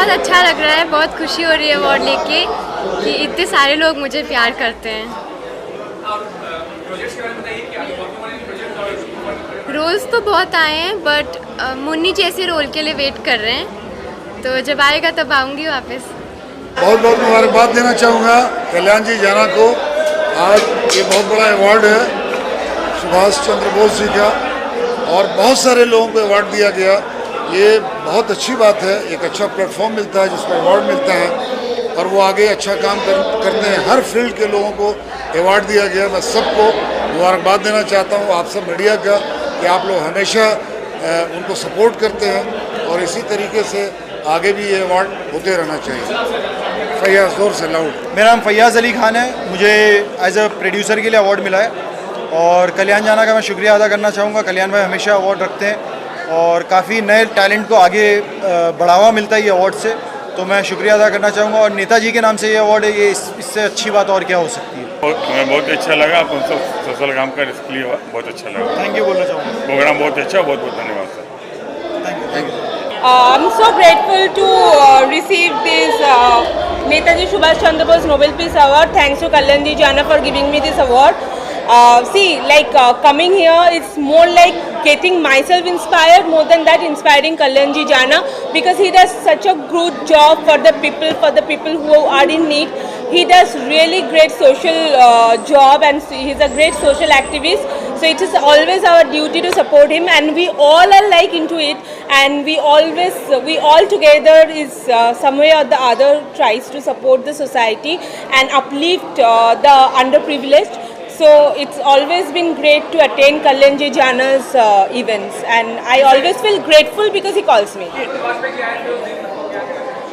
बहुत अच्छा लग रहा है, बहुत खुशी हो रही है अवार्ड लेके कि इतने सारे लोग मुझे प्यार करते हैं। रोल्स तो बहुत आए हैं बट मुन्नी जैसे रोल के लिए वेट कर रहे हैं, तो जब आएगा तब आऊँगी वापस। बहुत बहुत मुबारकबाद देना चाहूँगा कल्याण जी जाना को। आज ये बहुत बड़ा अवार्ड है सुभाष चंद्र बोस जी का और बहुत सारे लोगों को अवार्ड दिया गया। ये बहुत अच्छी बात है, एक अच्छा प्लेटफॉर्म मिलता है जिस पर अवार्ड मिलता है और वो आगे अच्छा काम करते हैं। हर फील्ड के लोगों को अवार्ड दिया गया। मैं सबको मुबारकबाद देना चाहता हूँ, आप सब मीडिया का, कि आप लोग हमेशा उनको सपोर्ट करते हैं और इसी तरीके से आगे भी ये अवार्ड होते रहना चाहिए। फैयाज जोर से लाउड। मेरा नाम फैयाज़ अली खान है, मुझे एज अ प्रोड्यूसर के लिए अवार्ड मिला है और कल्याण जाना का मैं शुक्रिया अदा करना चाहूँगा। कल्याण भाई हमेशा अवार्ड रखते हैं और काफ़ी नए टैलेंट को आगे बढ़ावा मिलता है ये अवार्ड से, तो मैं शुक्रिया अदा करना चाहूँगा। और नेताजी के नाम से ये अवार्ड है, ये इससे अच्छी बात और क्या हो सकती है। हमें बहुत अच्छा लगा, आप उनसे सोशल काम कर इसके लिए बहुत अच्छा लगा। थैंक यू बोलना चाहूँगा। प्रोग्राम बहुत अच्छा, बहुत बहुत धन्यवाद sir. Thank you. I'm so grateful to receive this Netaji Subhash Chandra Bose Nobel Peace Award. Thanks to Kalyanji Jana for giving me this award. Coming here, it's more like getting myself inspired, more than that inspiring Kalyanji Jana, because he does such a good job for the people who are in need. He does really great social job and he's a great social activist. So it is always our duty to support him, and we all are like into it, and we all together is some way or the other tries to support the society and uplift the underprivileged. So it's always been great to attend Kalyanji Jana's events, and I always feel grateful because he calls me.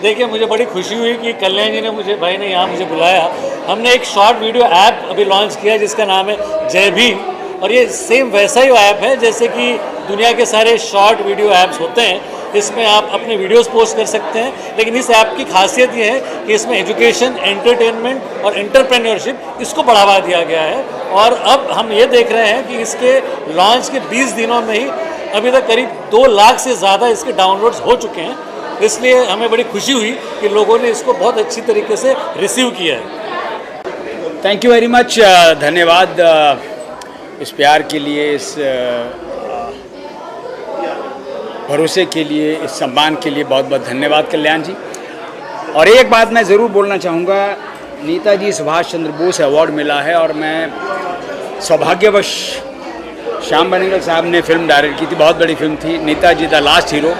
देखिए, मुझे बड़ी खुशी हुई कि कल्याण जी ने भाई ने यहाँ मुझे बुलाया। हमने एक शॉर्ट वीडियो ऐप अभी लॉन्च किया जिसका नाम है जय भीम, और ये सेम वैसा ही ऐप है जैसे कि दुनिया के सारे शॉर्ट वीडियो ऐप्स होते हैं। इसमें आप अपने वीडियोस पोस्ट कर सकते हैं, लेकिन इस ऐप की खासियत ये है कि इसमें एजुकेशन, एंटरटेनमेंट और एंटरप्रेन्योरशिप इसको बढ़ावा दिया गया है। और अब हम ये देख रहे हैं कि इसके लॉन्च के 20 दिनों में ही अभी तक करीब 2 लाख से ज़्यादा इसके डाउनलोड्स हो चुके हैं। इसलिए हमें बड़ी खुशी हुई कि लोगों ने इसको बहुत अच्छी तरीके से रिसीव किया है। Thank you very much. धन्यवाद इस प्यार के लिए, इस भरोसे के लिए, इस सम्मान के लिए बहुत बहुत धन्यवाद कल्याण जी। और एक बात मैं ज़रूर बोलना चाहूँगा, नेताजी सुभाष चंद्र बोस अवार्ड मिला है और मैं सौभाग्यवश श्याम बेनेगल साहब ने फिल्म डायरेक्ट की थी, बहुत बड़ी फिल्म थी नेताजी द लास्ट हीरो।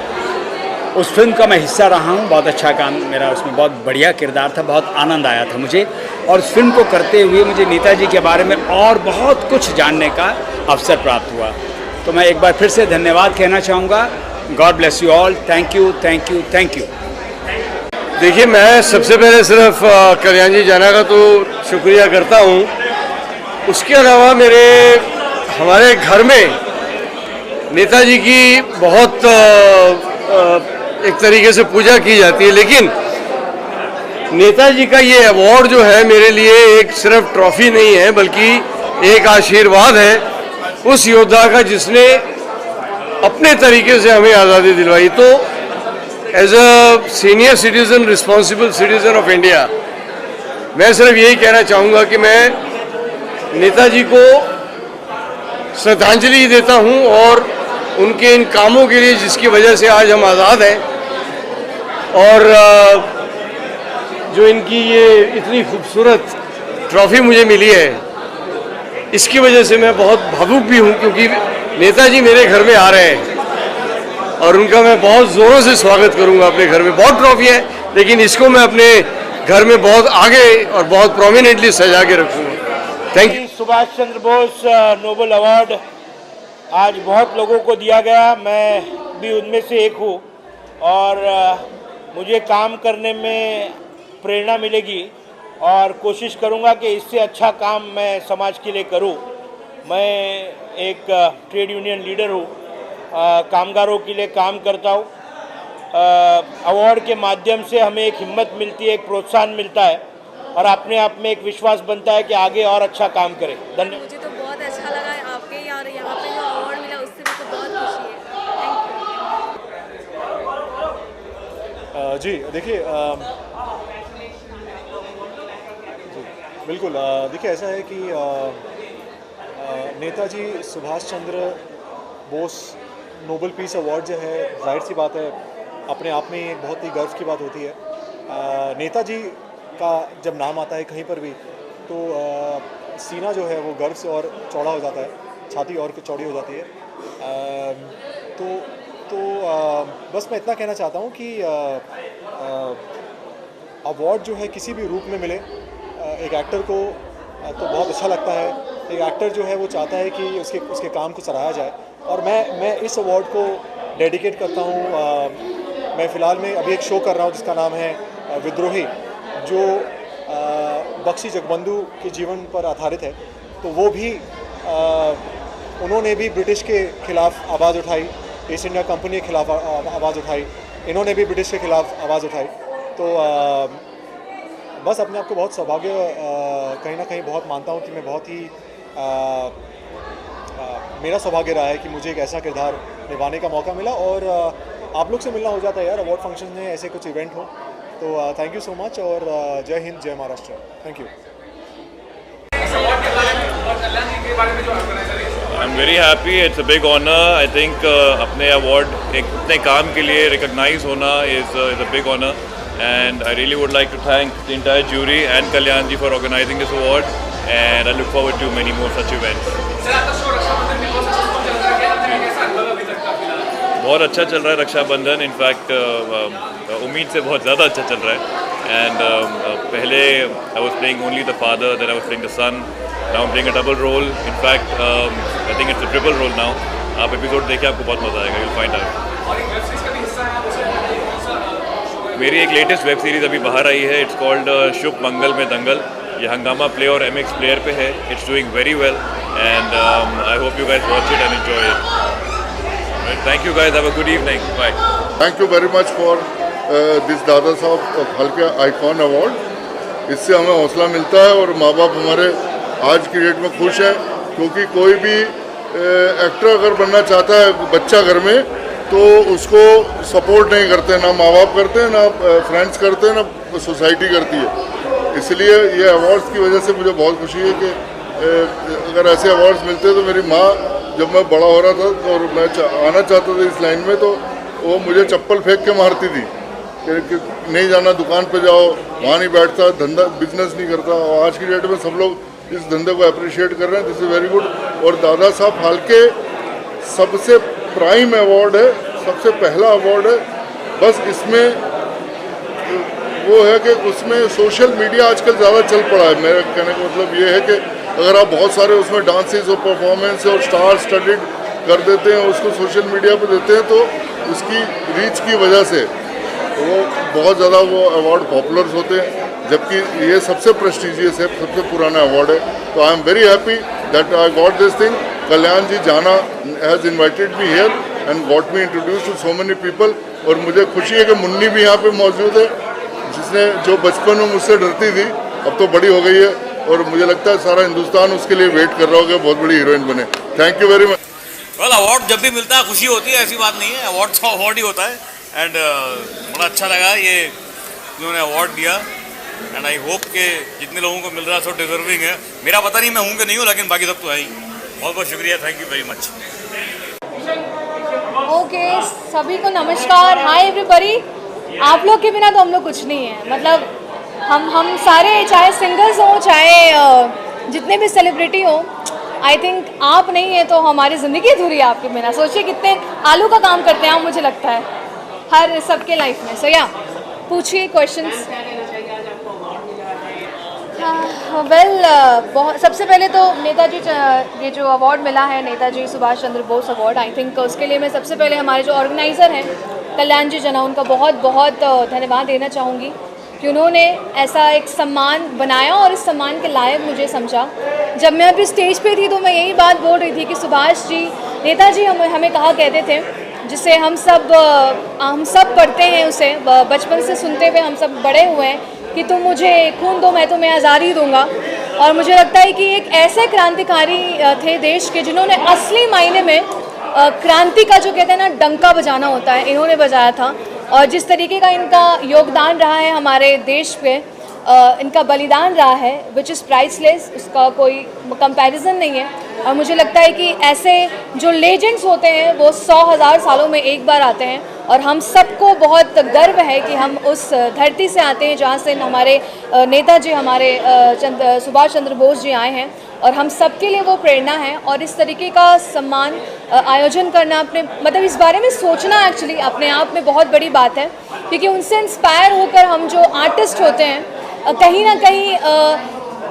उस फिल्म का मैं हिस्सा रहा हूँ, बहुत अच्छा काम मेरा उसमें, बहुत बढ़िया किरदार था, बहुत आनंद आया था मुझे। और उस फिल्म को करते हुए मुझे नेताजी के बारे में और बहुत कुछ जानने का अवसर प्राप्त हुआ। तो मैं एक बार फिर से धन्यवाद कहना चाहूँगा। God bless you all. Thank you, thank you, thank you. देखिए, मैं सबसे पहले सिर्फ कल्याण जी जाना का तो शुक्रिया करता हूँ। उसके अलावा हमारे घर में नेताजी की बहुत एक तरीके से पूजा की जाती है, लेकिन नेताजी का ये अवार्ड जो है मेरे लिए एक सिर्फ ट्रॉफी नहीं है, बल्कि एक आशीर्वाद है उस योद्धा का जिसने अपने तरीके से हमें आज़ादी दिलवाई। तो as a senior citizen, responsible citizen of India, मैं सिर्फ यही कहना चाहूँगा कि मैं नेताजी को श्रद्धांजलि देता हूँ और उनके इन कामों के लिए जिसकी वजह से आज हम आज़ाद हैं, और जो इनकी ये इतनी खूबसूरत ट्रॉफी मुझे मिली है, इसकी वजह से मैं बहुत भावुक भी हूँ, क्योंकि नेताजी मेरे घर में आ रहे हैं और उनका मैं बहुत ज़ोरों से स्वागत करूँगा अपने घर में। बहुत ट्रॉफी है, लेकिन इसको मैं अपने घर में बहुत आगे और बहुत प्रोमिनेंटली सजा के रखूँगा। Thank you. Subhash Chandra Bose Nobel award आज बहुत लोगों को दिया गया, मैं भी उनमें से एक हूँ, और मुझे काम करने में प्रेरणा मिलेगी और कोशिश करूँगा कि इससे अच्छा काम मैं समाज के लिए करूँ। मैं एक ट्रेड यूनियन लीडर हूँ, कामगारों के लिए काम करता हूँ। अवार्ड के माध्यम से हमें एक हिम्मत मिलती है, एक प्रोत्साहन मिलता है और अपने आप में एक विश्वास बनता है कि आगे और अच्छा काम करें। धन्यवाद। मुझे तो बहुत अच्छा लगा आपके यहाँ पे जो अवार्ड मिला, उससे मुझे बहुत खुशी है। Thank you. जी देखिए बिल्कुल देखिए ऐसा है कि Netaji Subhash Chandra Bose Nobel peace award जो है, जाहिर सी बात है अपने आप में एक बहुत ही गर्व की बात होती है। नेताजी का जब नाम आता है कहीं पर भी तो सीना जो है वो गर्व से और चौड़ा हो जाता है, छाती और चौड़ी हो जाती है। तो बस मैं इतना कहना चाहता हूँ कि अवार्ड जो है किसी भी रूप में मिले एक एक्टर को तो बहुत अच्छा लगता है। एक एक्टर जो है वो चाहता है कि उसके काम को सराहा जाए, और मैं इस अवार्ड को डेडिकेट करता हूँ। मैं फ़िलहाल में अभी एक शो कर रहा हूँ जिसका नाम है विद्रोही, जो बख्शी जगबंधु के जीवन पर आधारित है। तो वो भी उन्होंने भी ब्रिटिश के ख़िलाफ़ आवाज़ उठाई, ईस्ट इंडिया कंपनी के ख़िलाफ़ आवाज़ उठाई, इन्होंने भी ब्रिटिश के ख़िलाफ़ आवाज़ उठाई। तो बस अपने आप को बहुत सौभाग्य कहीं ना कहीं बहुत मानता हूँ कि मैं बहुत ही मेरा सौभाग्य रहा है कि मुझे एक ऐसा किरदार निभाने का मौका मिला, और आप लोग से मिलना हो जाता है यार अवार्ड फंक्शन में, ऐसे कुछ इवेंट हो। तो थैंक यू सो मच, और जय हिंद जय Maharashtra. Thank you. I am very happy, it's a big honour. I think अपने अवार्ड एक अपने काम के लिए रिकॉग्नाइज होना is a big honour, and I really would like to thank the entire jury and Kalyan ji for organizing this award, and I look forward to many more such events. बहुत अच्छा चल रहा है Rakshabandhan, in fact उम्मीद से बहुत ज़्यादा अच्छा चल रहा है। एंड पहले I was playing only the father, then I was playing the son, now I am playing a double role. In fact I think it's a triple role now. आप एपिसोड देखिए, आपको बहुत मज़ा आएगा, you'll find out। मेरी एक latest web series अभी बाहर आई है, इट्स कॉल्ड शुभ मंगल में दंगल। ये हंगामा प्ले और MX प्लेयर पे है। It's doing very well, and I hope you guys watch it and enjoy it. Thank you guys, have a good evening, bye. Thank you very much for this Dada Saheb हल्के icon award. इससे हमें हौसला मिलता है, और माँ बाप हमारे आज की डेट में खुश हैं, क्योंकि कोई भी एक्टर अगर बनना चाहता है बच्चा घर में, तो उसको सपोर्ट नहीं करते, ना माँ बाप करते हैं, ना फ्रेंड्स करते हैं, ना सोसाइटी करती है। इसलिए ये अवार्ड्स की वजह से मुझे बहुत खुशी है कि अगर ऐसे अवार्ड्स मिलते। तो मेरी माँ जब मैं बड़ा हो रहा था और मैं आना चाहता था इस लाइन में, तो वो मुझे चप्पल फेंक के मारती थी कि नहीं जाना, दुकान पे जाओ, वहाँ नहीं बैठता, धंधा बिजनेस नहीं करता। और आज की डेट में सब लोग इस धंधे को अप्रिशिएट कर रहे हैं, दिस इज़ वेरी गुड। और दादा साहब फाल्के सबसे प्राइम अवार्ड है, सबसे पहला अवार्ड है। बस इसमें वो है कि उसमें सोशल मीडिया आजकल ज़्यादा चल पड़ा है। मेरे कहने का मतलब ये है कि अगर आप बहुत सारे उसमें डांसेस और परफॉर्मेंस और स्टार स्टडीड कर देते हैं, उसको सोशल मीडिया पर देते हैं, तो उसकी रीच की वजह से वो बहुत ज़्यादा वो अवार्ड पॉपुलर होते हैं। जबकि ये सबसे प्रेस्टिजियस है, सबसे पुराना अवार्ड है। तो I am very happy that I got this thing. Kalyan ji Jana has invited me here and got me introduce to so many people. और मुझे खुशी है कि मुन्नी भी यहाँ पे मौजूद है, जिसने जो बचपन में मुझसे डरती थी, अब तो बड़ी हो गई है, और मुझे लगता है सारा हिंदुस्तान उसके लिए वेट कर रहा होगा, बहुत बड़ी हीरोइन बने। Thank you very much. Well, award जब भी मिलता है खुशी होती है, ऐसी बात नहीं है। अवार्ड तो अवार्ड ही होता है, एंड बड़ा अच्छा लगा ये इन्होंने अवार्ड दिया, एंड आई होप कि जितने लोगों को मिल रहा है सो डिजर्विंग है। मेरा पता नहीं मैं हूँ कि नहीं हूँ, लेकिन बाकी सब तो है ही। बहुत बहुत शुक्रिया, thank you very much. Okay, सभी को नमस्कार, हाय एवरीबॉडी। आप लोग के बिना तो हम लोग कुछ नहीं है। मतलब हम सारे, चाहे सिंगर्स हो, चाहे जितने भी सेलिब्रिटी हो, आई थिंक आप नहीं है तो हमारी ज़िंदगी अधूरी है आपके बिना। सोचिए कितने आलू का काम करते हैं आप, मुझे लगता है हर सबके लाइफ में। सो या पूछिए क्वेश्चंस। बहुत सबसे पहले तो नेताजी, ये जो अवार्ड मिला है Netaji Subhash Chandra Bose award, I think उसके लिए मैं सबसे पहले हमारे जो ऑर्गेनाइज़र हैं कल्याण जी जना, उनका बहुत बहुत धन्यवाद देना चाहूँगी कि उन्होंने ऐसा एक सम्मान बनाया और इस सम्मान के लायक मुझे समझा। जब मैं अभी स्टेज पे थी तो मैं यही बात बोल रही थी कि सुभाष जी, नेताजी हमें कहा कहते थे, जिसे हम सब पढ़ते हैं, उसे बचपन से सुनते हुए हम सब बड़े हुए हैं, कि तुम मुझे खून दो मैं तुम्हें आज़ादी दूंगा। और मुझे लगता है कि एक ऐसे क्रांतिकारी थे देश के, जिन्होंने असली मायने में क्रांति का जो कहते हैं ना डंका बजाना होता है, इन्होंने बजाया था। और जिस तरीके का इनका योगदान रहा है हमारे देश पे, इनका बलिदान रहा है, विच इज़ प्राइसलेस, उसका कोई कंपैरिजन नहीं है। और मुझे लगता है कि ऐसे जो लेजेंड्स होते हैं वो 100,000 सालों में एक बार आते हैं, और हम सबको बहुत गर्व है कि हम उस धरती से आते हैं जहाँ से हमारे नेताजी, हमारे सुभाष चंद्र बोस जी आए हैं, और हम सबके लिए वो प्रेरणा है। और इस तरीके का सम्मान आयोजन करना, अपने मतलब इस बारे में सोचना एक्चुअली अपने आप में बहुत बड़ी बात है, क्योंकि उनसे इंस्पायर होकर हम जो आर्टिस्ट होते हैं कहीं ना कहीं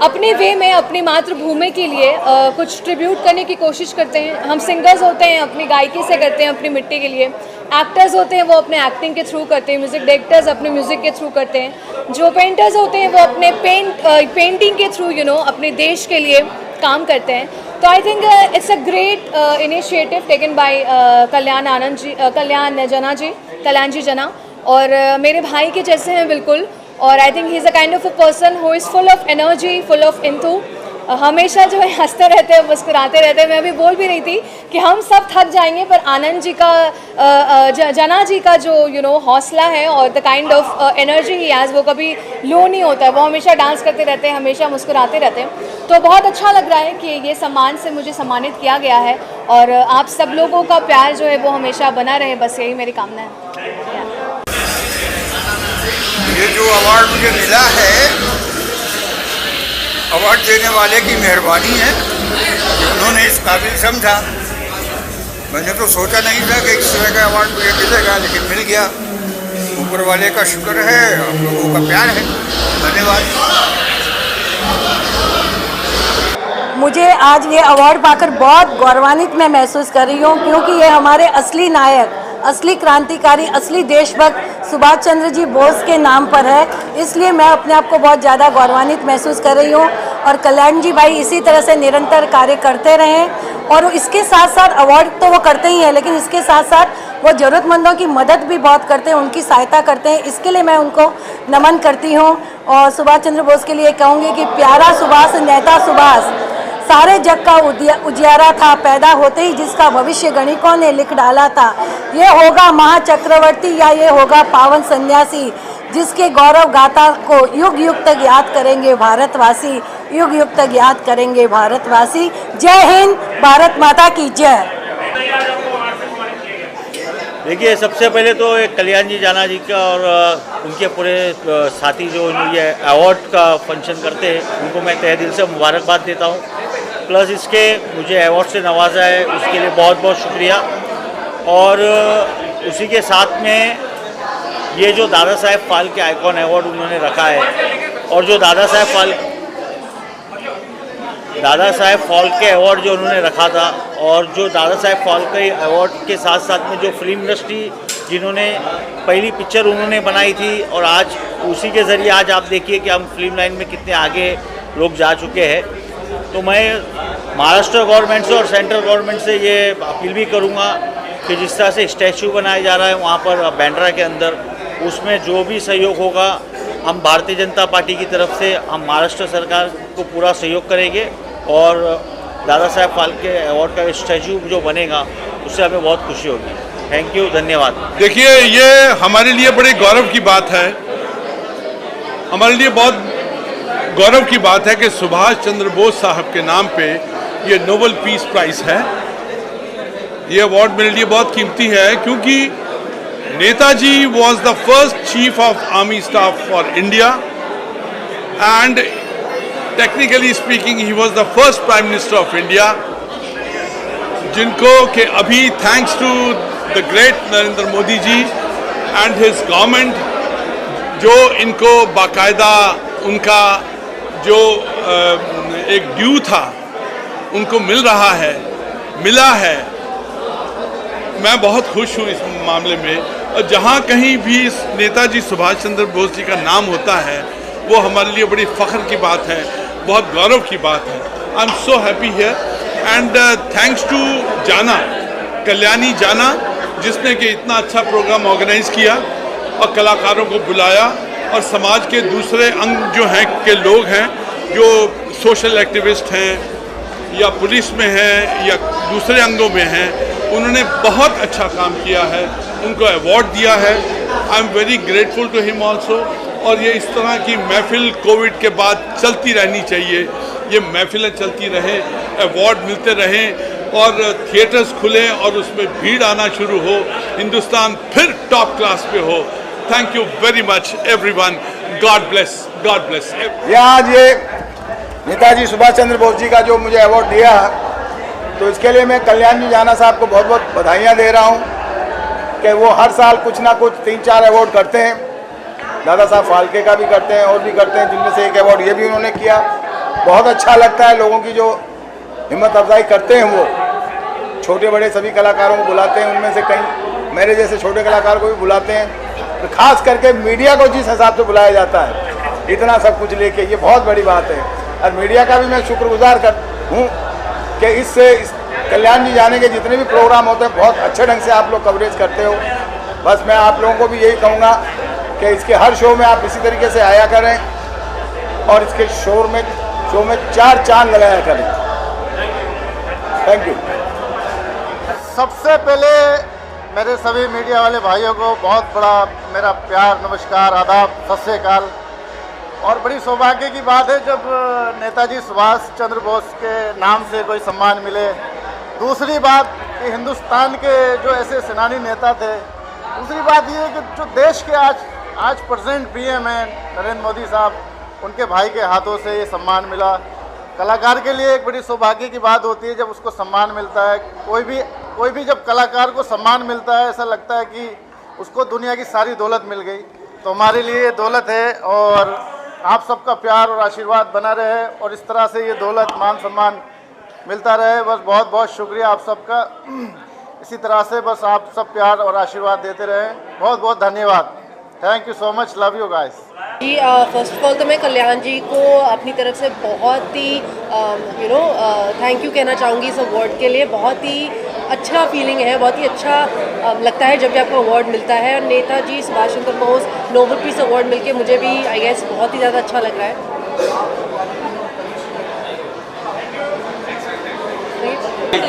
अपने वे में अपनी मातृभूमि के लिए कुछ ट्रिब्यूट करने की कोशिश करते हैं। हम सिंगर्स होते हैं अपनी गायकी से करते हैं अपनी मिट्टी के लिए, एक्टर्स होते हैं वो अपने एक्टिंग के थ्रू करते हैं, म्यूज़िक डायरेक्टर्स अपने म्यूज़िक के थ्रू करते हैं, जो पेंटर्स होते हैं वो अपने पेंटिंग के थ्रू अपने देश के लिए काम करते हैं। तो I think it's a great initiative taken by Kalyan ji Jana, और मेरे भाई के जैसे हैं बिल्कुल। और I think he is a kind of a person who is full of energy, full of enthu, हमेशा जो है हंसते रहते हैं, मुस्कुराते रहते हैं। मैं अभी बोल भी रही थी कि हम सब थक जाएंगे, पर आनंद जी का जना जी का जो हौसला है और the kind of energy he has, वो कभी लो नहीं होता है, वो हमेशा डांस करते रहते हैं, हमेशा मुस्कुराते रहते हैं। तो बहुत अच्छा लग रहा है कि ये सम्मान से मुझे सम्मानित किया गया है, और आप सब लोगों का प्यार जो है वो हमेशा बना रहे, बस यही मेरी कामना है। ये जो अवार्ड मुझे मिला है, अवार्ड देने वाले की मेहरबानी है, उन्होंने इस काबिल समझा। मैंने तो सोचा नहीं था कि इस तरह का अवार्ड मुझे मिलेगा, लेकिन मिल गया। ऊपर वाले का शुक्र है, हम लोगों का प्यार है। धन्यवाद। मुझे आज ये अवार्ड पाकर बहुत गौरवान्वित मैं महसूस कर रही हूँ, क्योंकि ये हमारे असली नायक, असली क्रांतिकारी, असली देशभक्त सुभाष चंद्र जी बोस के नाम पर है। इसलिए मैं अपने आप को बहुत ज़्यादा गौरवान्वित महसूस कर रही हूँ, और कल्याण जी भाई इसी तरह से निरंतर कार्य करते रहें। और इसके साथ साथ अवार्ड तो वो करते ही हैं, लेकिन इसके साथ साथ वो ज़रूरतमंदों की मदद भी बहुत करते हैं, उनकी सहायता करते हैं। इसके लिए मैं उनको नमन करती हूँ। और सुभाष चंद्र बोस के लिए कहूँगी कि प्यारा सुभाष, नेता सुभाष, सारे जग का उजियारा था, पैदा होते ही जिसका भविष्य गणिकों ने लिख डाला था। ये होगा महाचक्रवर्ती या ये होगा पावन सन्यासी, जिसके गौरव गाथा को युग युग तक याद करेंगे भारतवासी, युग युग तक याद करेंगे भारतवासी। जय हिंद, भारत माता की जय। देखिए, सबसे पहले तो एक कल्याण जी जाना जी का और उनके पूरे साथी जो ये अवार्ड का फंक्शन करते हैं, उनको मैं तहे दिल से मुबारकबाद देता हूँ। प्लस इसके मुझे अवार्ड से नवाजा है, उसके लिए बहुत बहुत शुक्रिया। और उसी के साथ में ये जो दादा साहेब फाल्के आइकॉन अवार्ड उन्होंने रखा है, और जो दादा साहेब फाल्के अवार्ड जो उन्होंने रखा था, और जो दादा साहेब फाल्के अवार्ड के साथ साथ में जो फिल्म इंडस्ट्री जिन्होंने पहली पिक्चर उन्होंने बनाई थी, और आज उसी के ज़रिए आज आप देखिए कि हम फिल्म लाइन में कितने आगे लोग जा चुके हैं। तो मैं महाराष्ट्र गवर्नमेंट से और सेंट्रल गवर्नमेंट से ये अपील भी करूँगा कि जिस तरह से स्टैचू बनाया जा रहा है वहाँ पर बांद्रा के अंदर, उसमें जो भी सहयोग होगा हम भारतीय जनता पार्टी की तरफ से हम महाराष्ट्र सरकार को पूरा सहयोग करेंगे, और दादा साहेब फाल्के अवार्ड का स्टैचू जो बनेगा उससे हमें बहुत खुशी होगी। थैंक यू, धन्यवाद। देखिए, ये हमारे लिए बड़े गौरव की बात है, हमारे लिए बहुत गौरव की बात है कि सुभाष चंद्र बोस साहब के नाम पे ये नोबेल पीस प्राइज़ है। ये अवार्ड मेरे लिए बहुत कीमती है, क्योंकि Netaji was the first chief of army staff for India, and technically speaking he was the first prime minister of India, जिनको कि अभी thanks to the great Narendra Modi ji and his government, जो इनको बाकायदा उनका जो एक ड्यू था उनको मिला है। मैं बहुत खुश हूँ इस मामले में, और जहाँ कहीं भी इस नेताजी सुभाष चंद्र बोस जी का नाम होता है वो हमारे लिए बड़ी फ़ख्र की बात है, बहुत गौरव की बात है। I am so happy here, and thanks to Jana, Kalyani जाना, जिसने कि इतना अच्छा प्रोग्राम ऑर्गेनाइज़ किया और कलाकारों को बुलाया, और समाज के दूसरे अंग जो हैं के लोग हैं, जो सोशल एक्टिविस्ट हैं या पुलिस में हैं या दूसरे अंगों में हैं, उन्होंने बहुत अच्छा काम किया है, उनको अवार्ड दिया है। I am very grateful to him also. और ये इस तरह की महफिल कोविड के बाद चलती रहनी चाहिए, ये महफिलें चलती रहें, अवार्ड मिलते रहें और थिएटर्स खुलें और उसमें भीड़ आना शुरू हो, हिंदुस्तान फिर टॉप क्लास पे हो। Thank you very much everyone, God bless, God bless. ये आज ये नेताजी सुभाष चंद्र बोस जी का जो मुझे अवार्ड दिया, तो इसके लिए मैं कल्याण जी जाना साहब को बहुत बहुत बधाइयाँ दे रहा हूँ कि वो हर साल कुछ ना कुछ 3-4 अवार्ड करते हैं। दादा साहब फाल्के का भी करते हैं और भी करते हैं, जिनमें से एक अवार्ड ये भी उन्होंने किया। बहुत अच्छा लगता है, लोगों की जो हिम्मत अफजाई करते हैं, वो छोटे बड़े सभी कलाकारों को बुलाते हैं, उनमें से कई मेरे जैसे छोटे कलाकार को भी बुलाते हैं, तो खास करके मीडिया को जिस हिसाब से बुलाया जाता है इतना सब कुछ लेके, ये बहुत बड़ी बात है। और मीडिया का भी मैं शुक्रगुजार हूँ कि इससे कल्याण जी जाने के जितने भी प्रोग्राम होते हैं बहुत अच्छे ढंग से आप लोग कवरेज करते हो। बस मैं आप लोगों को भी यही कहूँगा कि इसके हर शो में आप इसी तरीके से आया करें और इसके शो में 4 चांद लगाया करें। Thank you. सबसे पहले मेरे सभी मीडिया वाले भाइयों को बहुत बड़ा मेरा प्यार, नमस्कार, आदाब, सत श्री अकाल। और बड़ी सौभाग्य की बात है जब नेताजी सुभाष चंद्र बोस के नाम से कोई सम्मान मिले। दूसरी बात कि हिंदुस्तान के जो ऐसे सेनानी नेता थे, दूसरी बात ये है कि जो देश के आज प्रेजेंट पीएम हैं नरेंद्र मोदी साहब, उनके भाई के हाथों से ये सम्मान मिला। कलाकार के लिए एक बड़ी सौभाग्य की बात होती है जब उसको सम्मान मिलता है। कोई भी जब कलाकार को सम्मान मिलता है, ऐसा लगता है कि उसको दुनिया की सारी दौलत मिल गई। तो हमारे लिए ये दौलत है और आप सबका प्यार और आशीर्वाद बना रहे और इस तरह से ये दौलत, मान सम्मान मिलता रहे। बस बहुत बहुत शुक्रिया आप सबका। इसी तरह से बस आप सब प्यार और आशीर्वाद देते रहें। बहुत बहुत धन्यवाद। Thank you so much, love you guys. जी फर्स्ट ऑफ ऑल तो मैं कल्याण जी को अपनी तरफ से बहुत ही थैंक यू कहना चाहूँगी इस अवार्ड के लिए। बहुत ही अच्छा फीलिंग है, बहुत ही अच्छा लगता है जब भी आपको अवार्ड मिलता है। और Netaji Subhash Chandra Bose Nobel peace award मिलके मुझे भी आई गेस बहुत ही ज़्यादा अच्छा लग रहा है।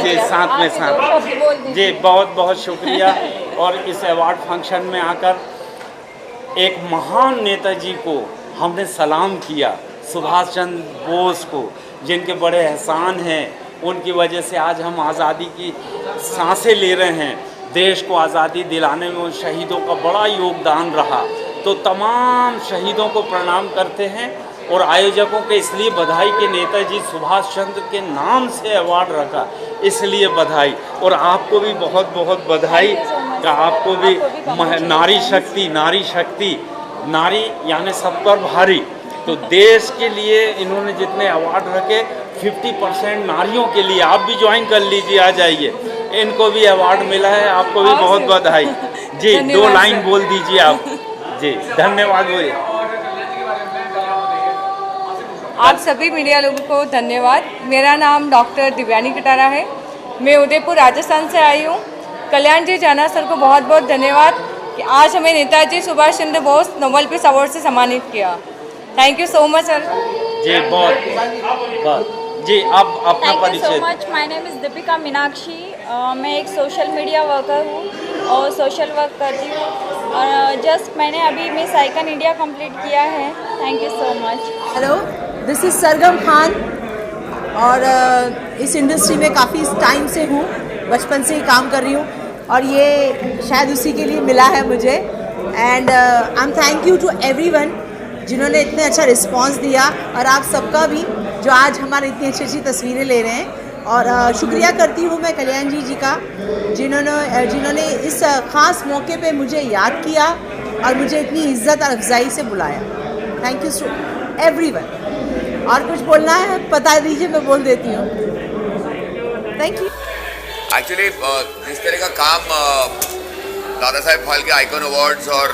जी साथ में साथ जी बहुत बहुत शुक्रिया। और इस अवार्ड फंक्शन में आकर एक महान नेताजी को हमने सलाम किया, सुभाष चंद्र बोस को, जिनके बड़े एहसान हैं। उनकी वजह से आज हम आज़ादी की सांसें ले रहे हैं। देश को आज़ादी दिलाने में उन शहीदों का बड़ा योगदान रहा। तो तमाम शहीदों को प्रणाम करते हैं और आयोजकों के इसलिए बधाई कि नेताजी सुभाष चंद्र के नाम से अवार्ड रखा, इसलिए बधाई। और आपको भी बहुत बहुत बधाई का, आपको भी नारी शक्ति, नारी यानी सब पर भारी। तो देश के लिए इन्होंने जितने अवार्ड रखे 50% नारियों के लिए, आप भी ज्वाइन कर लीजिए, आ जाइए। इनको भी अवार्ड मिला है, आपको भी बहुत बधाई। जी 2 लाइन बोल दीजिए आप। जी धन्यवाद। बोलिए। आप सभी मीडिया लोगों को धन्यवाद। मेरा नाम डॉक्टर दिव्यानी कटारा है, मैं उदयपुर राजस्थान से आई हूँ। कल्याण जी जाना सर को बहुत बहुत धन्यवाद कि आज हमें Netaji Subhash Chandra Bose Nobel peace award से सम्मानित किया। Thank you so much sir. जी बहुत जी आप अपना परिचय। Thank you so much. My name is Deepika Meenakshi. मैं एक सोशल मीडिया वर्कर हूँ और सोशल वर्क करती हूँ। और जस्ट मैंने अभी मिस आइकन इंडिया कंप्लीट किया है। Thank you so much. Hello, this is Sargam Khan और इस इंडस्ट्री में काफ़ी टाइम से हूँ, बचपन से ही काम कर रही हूँ और ये शायद उसी के लिए मिला है मुझे। And I am thank you to everyone जिन्होंने इतने अच्छा रिस्पांस दिया और आप सबका भी जो आज हमारे इतनी अच्छी अच्छी तस्वीरें ले रहे हैं। और शुक्रिया करती हूँ मैं कल्याण जी का जिन्होंने इस ख़ास मौके पे मुझे याद किया और मुझे इतनी इज्जत और अफजाई से बुलाया। Thank you to everyone. और कुछ बोलना है बता दीजिए, मैं बोल देती हूँ। Thank you. एक्चुअली जिस तरह का काम दादा साहेब फाल्के आइकॉन अवार्ड्स और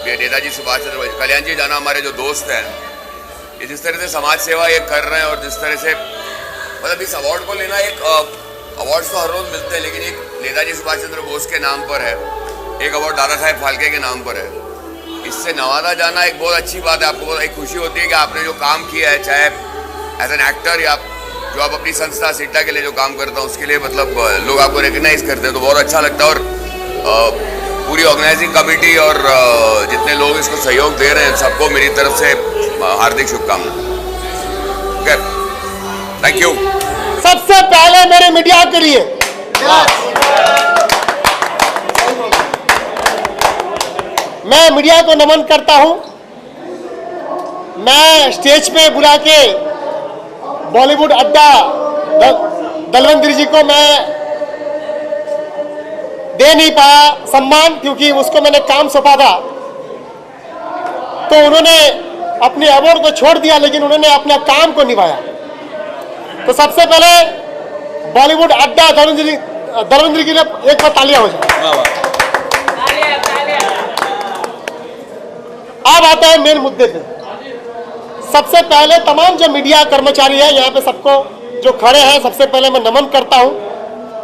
नेताजी सुभाष चंद्र बोस, कल्याण जी जाना हमारे जो दोस्त हैं, ये जिस तरह से समाज सेवा ये कर रहे हैं और जिस तरह से मतलब इस अवार्ड को लेना, एक अवार्ड्स तो हर रोज़ मिलते हैं लेकिन एक नेताजी सुभाष चंद्र बोस के नाम पर है, एक अवार्ड दादा साहेब फाल्के के नाम पर है। इससे नवाजा जाना एक बहुत अच्छी बात है। आपको बहुत एक खुशी होती है कि आपने जो काम किया है, चाहे एज एन एक्टर या जो आप अपनी संस्था सिट्टा के लिए जो काम करता हूँ उसके लिए मतलब लोग आपको रिकग्नाइज करते हैं, तो बहुत अच्छा लगता है। और पूरी ऑर्गेनाइजिंग कमेटी और जितने लोग इसको सहयोग दे रहे हैं सबको मेरी तरफ से हार्दिक शुभकामनाएं। Thank you. सबसे पहले मेरे मीडिया के लिए मैं मीडिया को नमन करता हूं। मैं स्टेज पे बुला के बॉलीवुड अड्डा दलवंदर जी को मैं दे नहीं पाया सम्मान, क्योंकि उसको मैंने काम सौंपा था। तो उन्होंने अपने अवार्ड को छोड़ दिया, लेकिन उन्होंने अपने काम को निभाया। तो सबसे पहले बॉलीवुड अड्डा दलवंदर के लिए एक बार तालियां हो जाए। अब आता है मेन मुद्दे पे। सबसे पहले तमाम जो मीडिया कर्मचारी है यहाँ पे सबको जो खड़े हैं, सबसे पहले मैं नमन करता हूँ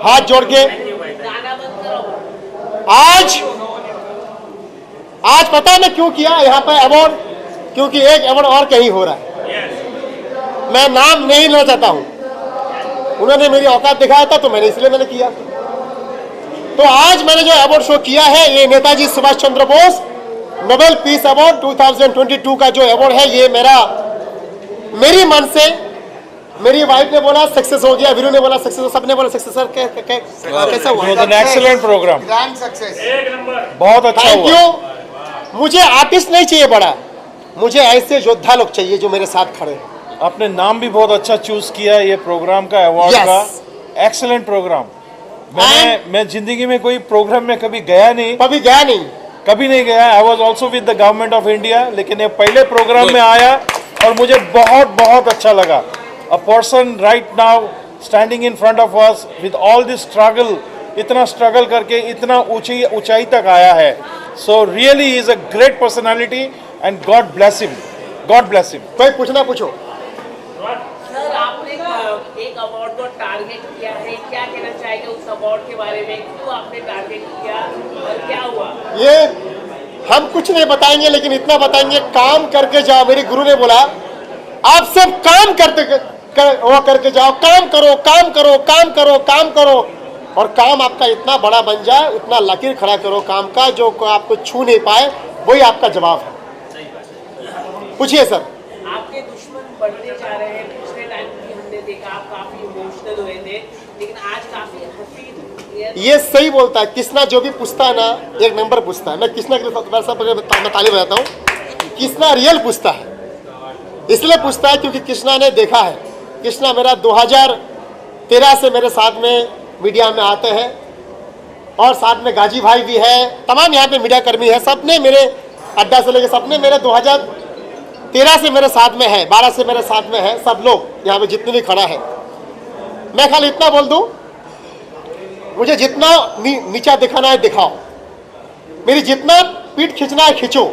हाथ जोड़ के। आज पता है मैं क्यों किया यहाँ पे अवार्ड, क्योंकि एक अवार्ड और कहीं हो रहा है। मैं नाम नहीं लेना चाहता हूँ, उन्होंने मेरी औकात दिखाया था तो मैंने इसलिए मैंने किया। तो आज मैंने जो अवार्ड शो किया है ये Netaji Subhash Chandra Bose Nobel peace award 2022 का जो अवार्ड है, ये मेरी मन से, मेरी वाइफ ने बोला सक्सेस हो गया, वीरू ने बोला सक्सेस, सबने बोला सक्सेस। सर कैसा हुआ? एक्सीलेंट प्रोग्राम, ग्रैंड सक्सेस, बहुत अच्छा थैंक यू। मुझे आर्टिस्ट नहीं चाहिए बड़ा, मुझे ऐसे योद्धा लोग चाहिए जो मेरे साथ खड़े हैं। आपने नाम भी बहुत अच्छा चूज किया ये प्रोग्राम का, अवार्ड का। Excellent programme. मैं जिंदगी में कोई प्रोग्राम में कभी गया नहीं, कभी नहीं गया। I was also with the government of India, लेकिन ये पहले प्रोग्राम में आया और मुझे बहुत बहुत अच्छा लगा। A person right now standing in front of us with all this struggle, इतना स्ट्रगल करके इतना ऊंचाई तक आया है। So really he is a great personality and God bless him, God bless him. कोई पूछना पूछो। सर आपने एक अवार्ड को टारगेट किया है, क्या कहना चाहेंगे उस अवार्ड के बारे में? क्यों आपने टारगेट किया और क्या हुआ? ये हम कुछ नहीं बताएंगे, लेकिन इतना बताएंगे काम करके जाओ। मेरे गुरु ने बोला आप सब काम करके जाओ, काम करो काम करो काम करो काम करो, और काम आपका इतना बड़ा बन जाए, उतना लकीर खड़ा करो काम का जो आपको छू नहीं पाए, वही आपका जवाब है। पूछिए सर। आपके दुश्मन बढ़ते जा रहे हैं। पिछले टाइम भी हमने देखा आप काफी इमोशनल हुए थे, लेकिन आज काफी हंसी। ये सही बोलता है कृष्णा, जो भी पूछता है ना एक नंबर पूछता है। मैं कृष्णा के लिए ताली बजाता हूँ। कृष्णा रियल पूछता है, इसलिए पूछता है क्योंकि कृष्णा ने देखा है। कृष्णा मेरा 2013 से मेरे साथ में मीडिया में आते हैं, और साथ में गाजी भाई भी है, तमाम यहाँ पे मीडिया कर्मी है, सबने मेरे अड्डा से लेकर सबने मेरे 2013 से मेरे साथ में है, 12 से मेरे साथ में है, सब लोग यहाँ पे जितने भी खड़ा है। मैं खाली इतना बोल दूं, मुझे जितना नीचा दिखाना है दिखाओ, मेरी जितना पीठ खींचना है खींचो,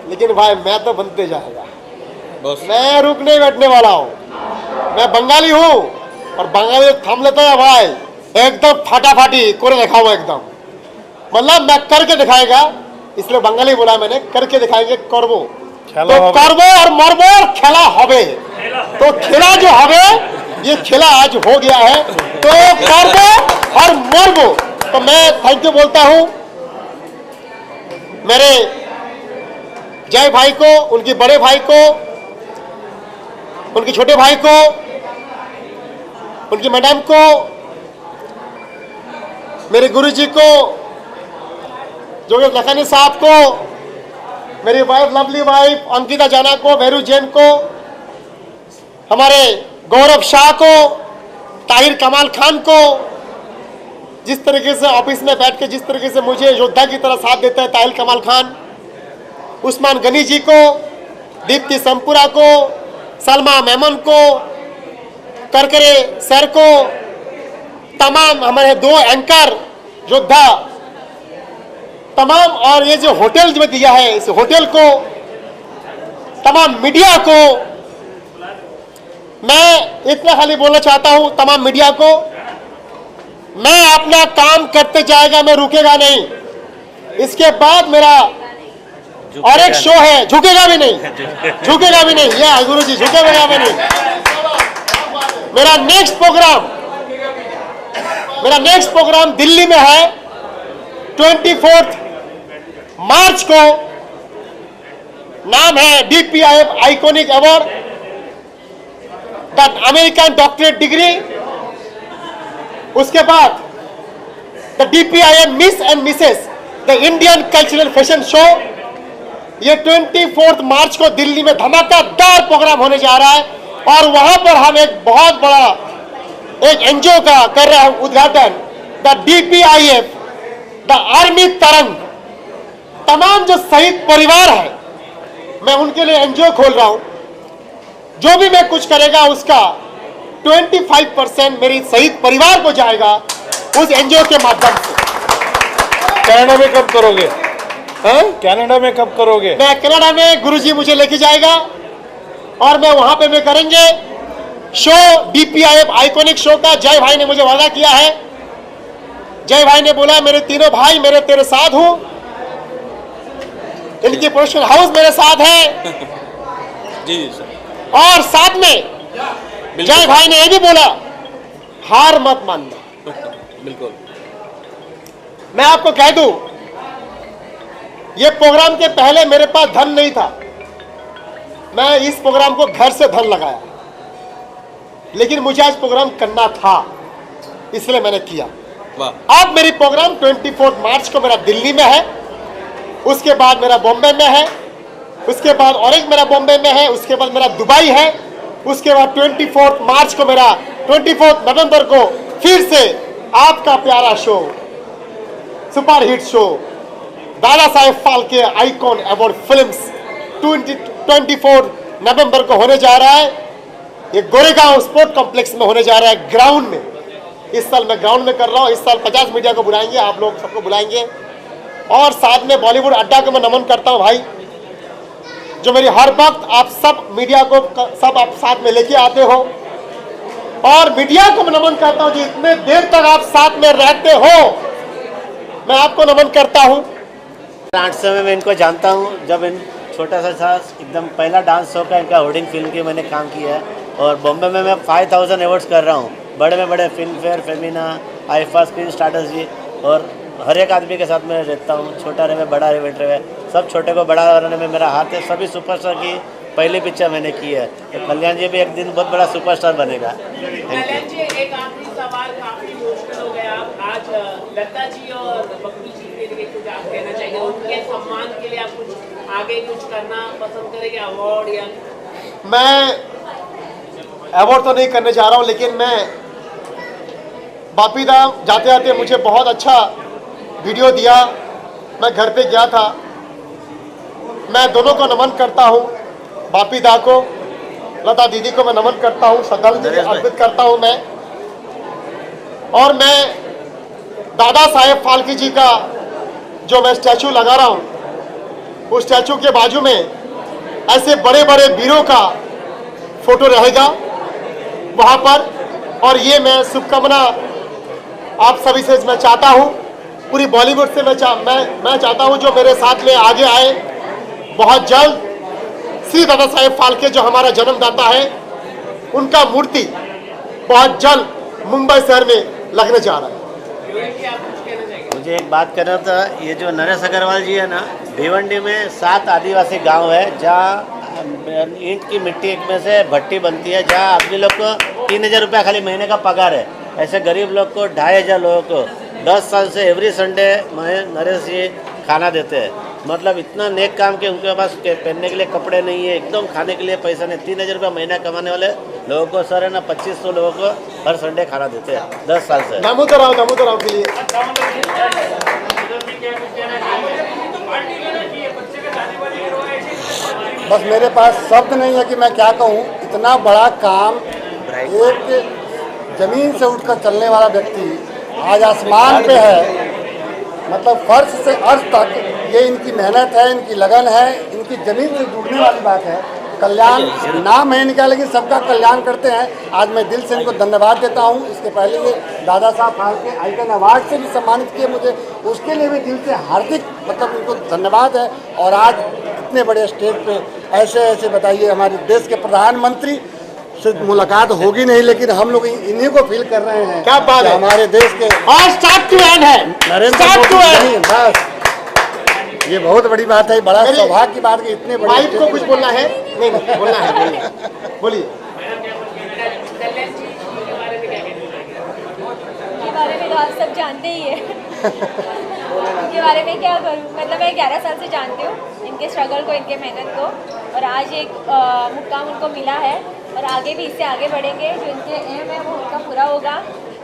लेकिन भाई मैं तो बनते जाएगा, मैं रुक नहीं बैठने वाला हूँ। मैं बंगाली हूँ और बंगाली थम लेता है भाई, एकदम फाटाफाटी कोरे दिखा हुआ एकदम, मतलब मैं करके दिखाएगा, इसलिए बंगाली बोला मैंने, करके दिखाएंगे करबो, तो करबो और मरबो और खेला होबे। तो खेला जो होबे ये खेला आज हो गया है, तो करबो और मरबो। तो मैं थैंक यू बोलता हूँ मेरे जय भाई को, उनके बड़े भाई को, उनके छोटे भाई को, उनकी मैडम को, मेरे गुरुजी को, जोगेश लखानी साहब को, मेरी वाइफ लवली वाइफ अंकिता जाना को, भैरू जैन को, हमारे गौरव शाह को, ताहिर कमाल खान को, जिस तरीके से ऑफिस में बैठ के जिस तरीके से मुझे योद्धा की तरह साथ देता है ताहिर कमाल खान, उस्मान गनी जी को, दीप्ति संपुरा को, सलमा मेमन को, करकरे सर को, तमाम हमारे 2 एंकर योद्धा तमाम, और ये जो होटल जो दिया है इस होटल को, तमाम मीडिया को, मैं इतना खाली बोलना चाहता हूं तमाम मीडिया को, मैं अपना काम करते जाएगा, मैं रुकेगा नहीं। इसके बाद मेरा और एक शो है, झुकेगा भी नहीं, झुकेगा भी नहीं, ये गुरुजी झुकेगा भी नहीं। मेरा नेक्स्ट प्रोग्राम दिल्ली में है, 24 मार्च को नाम है DPIF iconic award, the American doctorate degree. उसके बाद the DPIF miss and Mrs the Indian cultural fashion show. ये 24 मार्च को दिल्ली में धमाकेदार प्रोग्राम होने जा रहा है और वहां पर हम एक बहुत बड़ा एक एनजीओ का कर रहे हैं उद्घाटन, द DPIF द आर्मी तरंग। तमाम जो शहीद परिवार है मैं उनके लिए एनजीओ खोल रहा हूं। जो भी मैं कुछ करेगा उसका 25% मेरी शहीद परिवार को जाएगा उस एनजीओ के माध्यम से। कनाडा में कब करोगे? कनाडा में कब करोगे? मैं कनाडा में गुरुजी मुझे लेके जाएगा और मैं वहां पे मैं करेंगे शो DPIF आइकॉनिक शो का। जय भाई ने मुझे वादा किया है, जय भाई ने बोला मेरे तीनों भाई मेरे तेरे साथ हूं, इनकी प्रोडक्शन हाउस मेरे साथ है जी सर। और साथ में जय भाई ने ये भी बोला हार मत मानना। बिल्कुल। मैं आपको कह दूं ये प्रोग्राम के पहले मेरे पास धन नहीं था, मैं इस प्रोग्राम को घर से धन लगाया, लेकिन मुझे आज प्रोग्राम करना था इसलिए मैंने किया। अब मेरी प्रोग्राम 24 मार्च को मेरा दिल्ली में है, उसके बाद मेरा बॉम्बे में है, उसके बाद और एक मेरा बॉम्बे में है, उसके बाद मेरा दुबई है, उसके बाद 24 मार्च को मेरा 24 नवंबर को फिर से आपका प्यारा show super hit show Dada Saheb Phalke icon award films 24 नवंबर को होने जा रहा है। ये गोरेगांव स्पोर्ट कॉम्प्लेक्स में होने जा रहा है, ग्राउंड में। इस साल मैं ग्राउंड में कर रहा हूँ। इस साल 50 मीडिया को बुलाएंगे, आप लोग सबको बुलाएंगे और साथ में बॉलीवुड अड्डा को मैं नमन करता हूँ भाई, जो मेरी हर वक्त आप सब मीडिया को सब आप साथ में लेके आते हो, और मीडिया को मैं नमन करता हूँ जो इतने देर तक आप साथ में रहते हो, मैं आपको नमन करता हूँ। डांस शो में मैं इनको जानता हूँ, जब इन छोटा सा एकदम पहला डांस शो का इनका होर्डिंग फिल्म की मैंने काम किया है, और बॉम्बे में मैं 5000 अवार्ड्स कर रहा हूँ, बड़े में बड़े Filmfare, Femina, IIFA, Screen starters Zee, और हर एक आदमी के साथ मैं रहता हूँ, छोटा रहे बड़ा इवेंट रहे, सब छोटे को बड़ा करने में मेरा हाथ है। सभी सुपरस्टार की पहली पिक्चर मैंने की है, तो कल्याण जी भी एक दिन बहुत बड़ा सुपरस्टार बनेगा। कल्याण जी एक आखिरी सवाल, काफी इमोशनल हो गया आप आज, लता जी और बकरी जी के लिए कुछ आप कहना चाहिए, उनके सम्मान के लिए आप कुछ आगे कुछ करना पसंद करेंगे, अवार्ड या? मैं अवार्ड तो नहीं करने जा रहा हूँ, लेकिन मैं बापी दा जाते जाते मुझे बहुत अच्छा वीडियो दिया, मैं घर पे गया था। मैं दोनों को नमन करता हूँ, बापी दा को, लता दीदी को मैं नमन करता हूँ, श्रद्धांजलि अर्पित करता हूँ मैं। और मैं दादा साहेब फाल्के जी का जो मैं स्टैचू लगा रहा हूँ, उस स्टैचू के बाजू में ऐसे बड़े बड़े वीरों का फोटो रहेगा वहाँ पर। और ये मैं शुभकामना आप सभी से मैं चाहता हूँ, पूरी बॉलीवुड से मैं चाहता हूँ जो मेरे साथ में आगे आए बहुत जल्द। श्री दादा साहेब फाल्के जो हमारा जन्मदाता है, उनका मूर्ति बहुत जल्द मुंबई शहर में लगने जा रहा है। मुझे एक बात करना था, ये जो नरेश अग्रवाल जी है ना, भिवंडी में 7 आदिवासी गांव है जहाँ ईंट की मिट्टी में से भट्टी बनती है, जहाँ आदमी लोग को 3000 रुपया खाली महीने का पगार है। ऐसे गरीब लोग को 2500 लोगों को 10 साल से एवरी संडे नरेश जी खाना देते हैं। मतलब इतना नेक काम के उनके पास पहनने के लिए कपड़े नहीं है, एकदम खाने के लिए पैसा नहीं। 3000 रुपया महीना कमाने वाले लोगों को सर है ना 2500 लोगों को हर संडे खाना देते हैं 10 साल से। दामोदर राव के लिए बस मेरे पास शब्द नहीं है कि मैं क्या कहूँ। इतना बड़ा काम, एक जमीन से उठकर चलने वाला व्यक्ति आज आसमान पे है, मतलब फर्श से अर्श तक, ये इनकी मेहनत है, इनकी लगन है, इनकी ज़मीन से जुड़ने वाली बात है। कल्याण नाम है इनका, लेकिन सबका कल्याण करते हैं। आज मैं दिल से इनको धन्यवाद देता हूँ। इसके पहले ये दादा साहब फाल्के आइकन अवार्ड से भी सम्मानित किए मुझे, उसके लिए भी दिल से हार्दिक मतलब इनको धन्यवाद है। और आज इतने बड़े स्टेज पे ऐसे बताइए, हमारे देश के प्रधानमंत्री से मुलाकात होगी नहीं, लेकिन हम लोग इन्हीं को फील कर रहे हैं। क्या बात है, हमारे देश के और स्टार्ट टू एंड है, Narendra start to Modi end. नहीं, बस ये बहुत बड़ी बात है, बड़ा सौभाग्य की बात कि इतने बड़े वाइफ को कुछ बोलना है? नहीं नहीं बोलना है, बोलिए। के बारे में तो आप सब जानते ही है। इनके बारे में क्या करूँ, मतलब मैं 11 साल से जानती हूँ इनके स्ट्रगल को, इनके मेहनत को, और आज एक मुकाम उनको मिला है और आगे भी इससे आगे बढ़ेंगे। जो इनके एम है वो उनका पूरा होगा।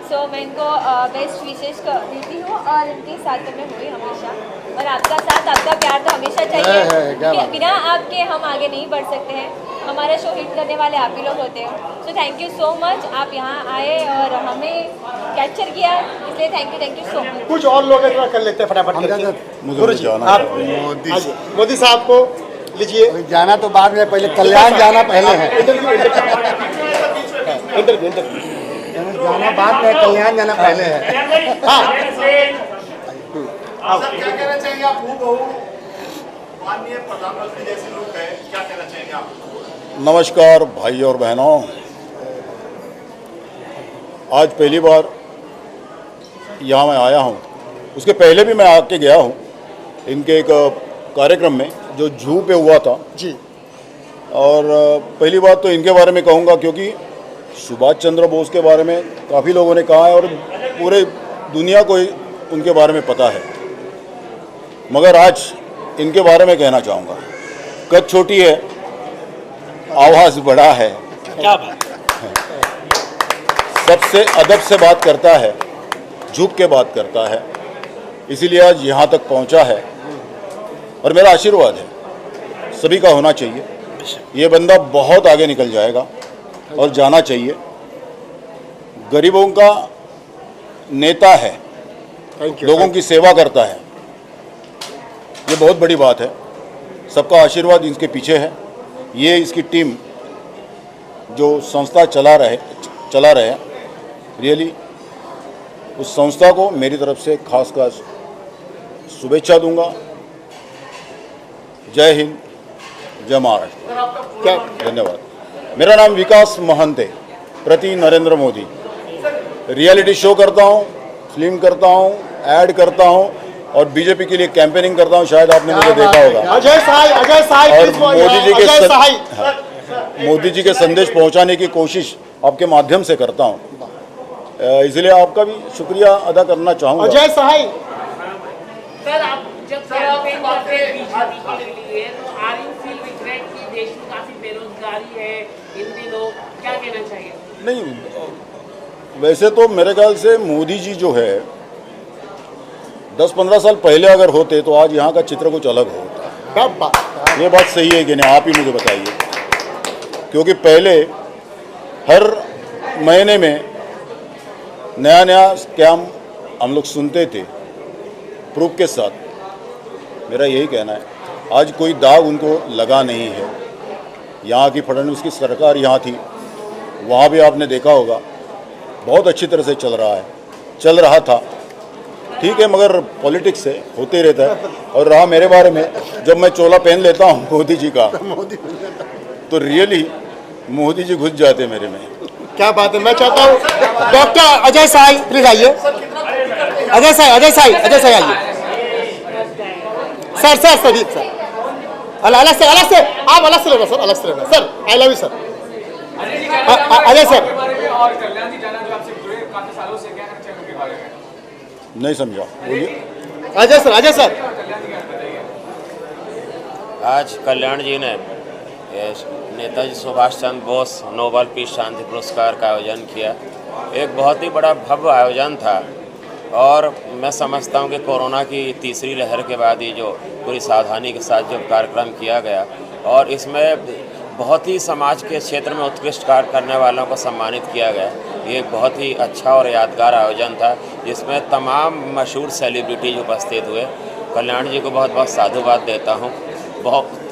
सो मैं इनको बेस्ट विशेष देती हूँ और इनके साथ में हुई हमेशा, और आपका साथ, आपका प्यार तो हमेशा चाहिए, क्योंकि बिना आपके हम आगे नहीं बढ़ सकते हैं। हमारा शो हिट करने वाले आप ही लोग होते हैं। So thank you so much, आप यहाँ आए और हमें कैप्चर किया, इसलिए थैंक यू सो मच। कुछ और लोग एक बार कर लेते हैं फटाफट करके। गुरु जी आप मोदी साहब को लीजिए। जाना तो बाद में, पहले कल्याण जाना पहले है। जाना बाद में, कल्याण जाना पहले है। हाँ क्या कहना चाहेंगे आप? माननीय प्रधानमंत्री जैसे लोग हैं, क्या कहना चाहेंगे आप? नमस्कार भाई और बहनों, आज पहली बार यहाँ मैं आया हूँ। उसके पहले भी मैं आके गया हूँ इनके एक कार्यक्रम में जो जू पे हुआ था जी। और पहली बात तो इनके बारे में कहूँगा, क्योंकि सुभाष चंद्र बोस के बारे में काफ़ी लोगों ने कहा है और पूरे दुनिया को उनके बारे में पता है, मगर आज इनके बारे में कहना चाहूँगा। कद छोटी है, आवाज़ बड़ा है, क्या बात, सबसे अदब से बात करता है, झुक के बात करता है, इसीलिए आज यहाँ तक पहुँचा है। और मेरा आशीर्वाद है सभी का होना चाहिए, ये बंदा बहुत आगे निकल जाएगा और जाना चाहिए। गरीबों का नेता है, लोगों की सेवा करता है, ये बहुत बड़ी बात है। सबका आशीर्वाद इसके पीछे है। ये इसकी टीम जो संस्था चला रहे हैं, रियली उस संस्था को मेरी तरफ से खास शुभेच्छा दूंगा। जय हिंद, जय महाराष्ट्र। क्या धन्यवाद। मेरा नाम विकास महंत है, प्रति नरेंद्र मोदी। रियलिटी शो करता हूँ, फिल्म करता हूँ, ऐड करता हूँ और बीजेपी के लिए कैंपेनिंग करता हूँ। शायद आपने मुझे देखा होगा। अजय साई और मोदी जी के संदेश पहुँचाने की कोशिश आपके माध्यम से करता हूँ, इसलिए आपका भी शुक्रिया अदा करना चाहूँगा। अजय साई सर, आप जब कैंपेन करते हैं बीजेपी के लिए, तो आर यू फील रिग्रेट कि देश में काफी बेरोजगारी है इन दिनों, क्या कहना चाहिए? नहीं, वैसे तो मेरे ख्याल से मोदी जी जो है 10-15 साल पहले अगर होते तो आज यहाँ का चित्र कुछ अलग होता। ये बात सही है कि नहीं, आप ही मुझे बताइए। क्योंकि पहले हर महीने में नया नया स्कैम हम लोग सुनते थे प्रूफ के साथ। मेरा यही कहना है, आज कोई दाग उनको लगा नहीं है। यहाँ की फडणवीस की सरकार यहाँ थी, वहाँ भी आपने देखा होगा बहुत अच्छी तरह से चल रहा था। ठीक है, मगर पॉलिटिक्स है, होते रहता है। और रहा मेरे बारे में, जब मैं चोला पहन लेता हूँ मोदी जी का, तो रियली मोदी जी घुस जाते मेरे में। क्या बात है। मैं चाहता हूँ डॉक्टर अजय साई प्लीज आइए। अजय साई आइए। सर अलग से आप अलग से लेना सर, अलग से लेना sir. I love you sir. Ajay sir, और कल्याण जी जाना जो आपसे जुड़े काफी सालों से, क्या कहना चाहिए उनके बारे में? नहीं समझा, बोलिए। अजय सर। आज कल्याण जी ने नेताजी सुभाष चंद्र बोस नोबेल पीस शांति पुरस्कार का आयोजन किया। एक बहुत ही बड़ा भव्य आयोजन था और मैं समझता हूं कि कोरोना की तीसरी लहर के बाद ये जो पूरी सावधानी के साथ जो कार्यक्रम किया गया और इसमें बहुत ही समाज के क्षेत्र में उत्कृष्ट कार्य करने वालों को सम्मानित किया गया। ये एक बहुत ही अच्छा और यादगार आयोजन था जिसमें तमाम मशहूर सेलिब्रिटीज उपस्थित हुए। कल्याण जी को बहुत बहुत साधुवाद देता हूँ।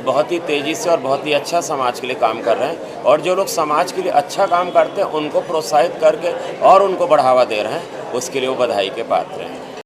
बहुत ही तेज़ी से और बहुत ही अच्छा समाज के लिए काम कर रहे हैं और जो लोग समाज के लिए अच्छा काम करते हैं उनको प्रोत्साहित करके और उनको बढ़ावा दे रहे हैं, उसके लिए वो बधाई के पात्र हैं।